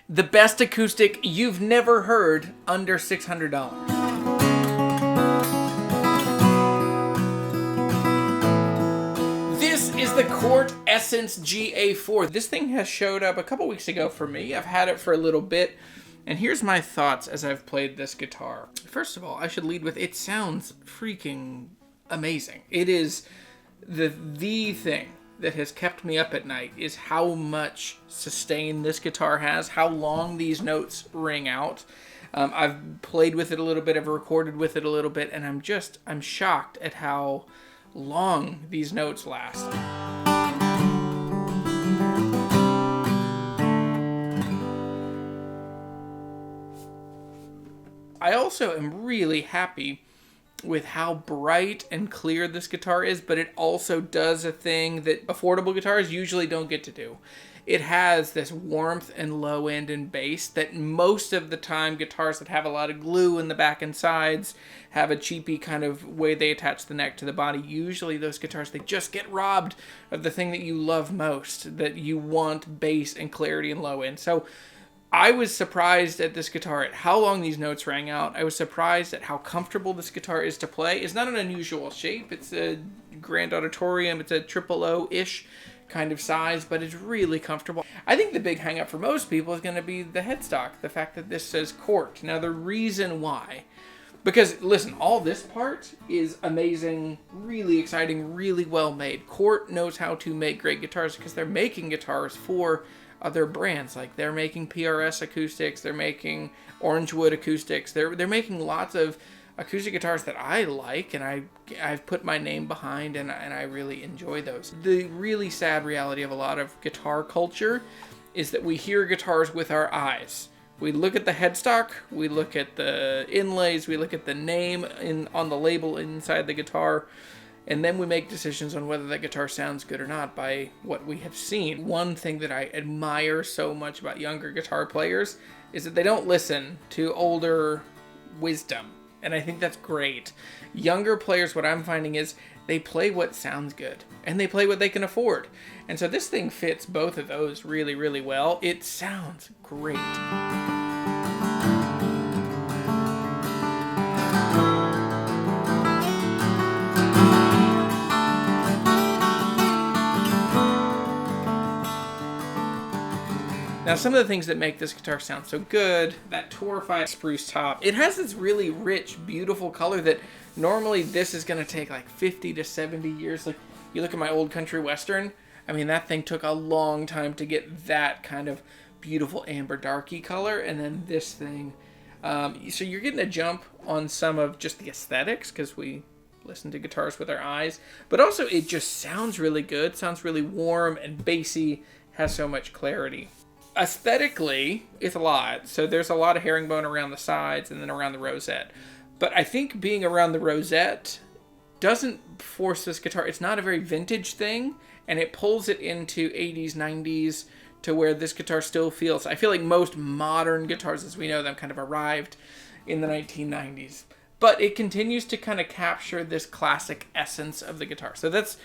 The best acoustic you've never heard under $600. This is the Cort Essence-GA4. This thing has showed up a couple weeks ago for me. I've had it for a little bit, and here's my thoughts as I've played this guitar. First of all, I should lead with it sounds freaking amazing. It is the thing that has kept me up at night is how much sustain this guitar has, how long these notes ring out. I've played with it a little bit, I've recorded with it a little bit, and I'm shocked at how long these notes last. I also am really happy with how bright and clear this guitar is, but it also does a thing that affordable guitars usually don't get to do. It has this warmth and low end and bass that most of the time guitars that have a lot of glue in the back and sides have a cheapy kind of way they attach the neck to the body. Usually those guitars, they just get robbed of the thing that you love most, that you want bass and clarity and low end. So I was surprised at this guitar, at how long these notes rang out. I was surprised at how comfortable this guitar is to play. It's not an unusual shape. It's a grand auditorium. It's a triple O-ish kind of size, but it's really comfortable. I think the big hang up for most people is going to be the headstock, the fact that this says Cort. Now, the reason why, because listen, all this part is amazing, really exciting, really well made. Cort knows how to make great guitars because they're making guitars for other brands. Like they're making PRS acoustics, they're making Orangewood acoustics, they're making lots of acoustic guitars that I like, and I've put my name behind, and I really enjoy those. The really sad reality of a lot of guitar culture is that we hear guitars with our eyes. We look at the headstock, we look at the inlays, we look at the name on the label inside the guitar, and then we make decisions on whether that guitar sounds good or not by what we have seen. One thing that I admire so much about younger guitar players is that they don't listen to older wisdom. And I think that's great. Younger players, what I'm finding is they play what sounds good. And they play what they can afford. And so this thing fits both of those really, really well. It sounds great. Now, some of the things that make this guitar sound so good, that torrefied spruce top, it has this really rich, beautiful color that normally this is going to take like 50 to 70 years. Like, you look at my old country western, I mean, that thing took a long time to get that kind of beautiful amber darky color, and then this thing. So you're getting a jump on some of just the aesthetics, because we listen to guitars with our eyes, but also it just sounds really good, sounds really warm and bassy, has so much clarity. Aesthetically, it's a lot. So there's a lot of herringbone around the sides and then around the rosette. But I think being around the rosette doesn't force this guitar. It's not a very vintage thing, and it pulls it into 80s, 90s to where this guitar still feels. I feel like most modern guitars as we know them kind of arrived in the 1990s. But it continues to kind of capture this classic essence of the guitar. So that's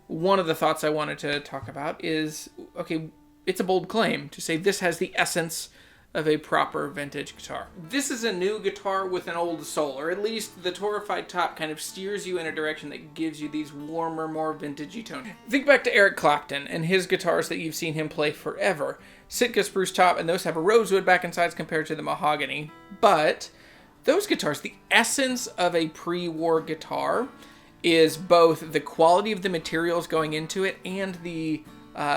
one of the thoughts I wanted to talk about is, okay, it's a bold claim to say this has the essence of a proper vintage guitar. This is a new guitar with an old soul, or at least the torrefied top kind of steers you in a direction that gives you these warmer, more vintagey tones. Think back to Eric Clapton and his guitars that you've seen him play forever. Sitka spruce top, and those have a rosewood back and sides compared to the mahogany. But those guitars, the essence of a pre-war guitar is both the quality of the materials going into it and the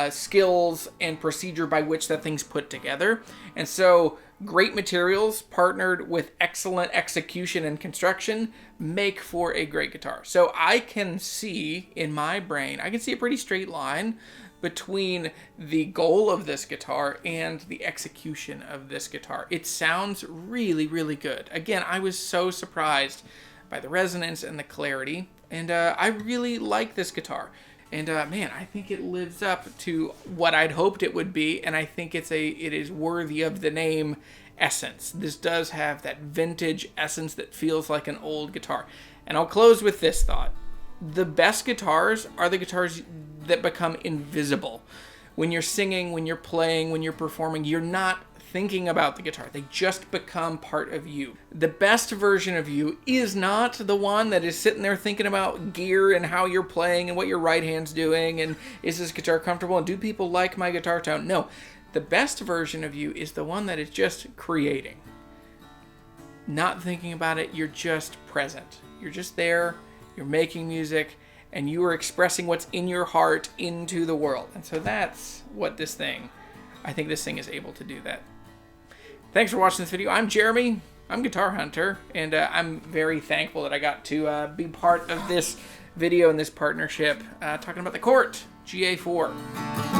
skills and procedure by which that thing's put together. And so great materials partnered with excellent execution and construction make for a great guitar. So I can see in my brain, I can see a pretty straight line between the goal of this guitar and the execution of this guitar. It sounds really, really good. Again, I was so surprised by the resonance and the clarity, and I really like this guitar. And man, I think it lives up to what I'd hoped it would be, and I think it is worthy of the name Essence. This does have that vintage essence that feels like an old guitar. And I'll close with this thought. The best guitars are the guitars that become invisible. When you're singing, when you're playing, when you're performing, you're not thinking about the guitar. They just become part of you. The best version of you is not the one that is sitting there thinking about gear and how you're playing and what your right hand's doing and is this guitar comfortable and do people like my guitar tone? No, the best version of you is the one that is just creating. Not thinking about it, you're just present. You're just there, you're making music, and you are expressing what's in your heart into the world. And so that's what this thing, I think this thing is able to do that. Thanks for watching this video. I'm Jeremy, I'm Guitar Hunter, and I'm very thankful that I got to be part of this video and this partnership talking about the Cort GA4.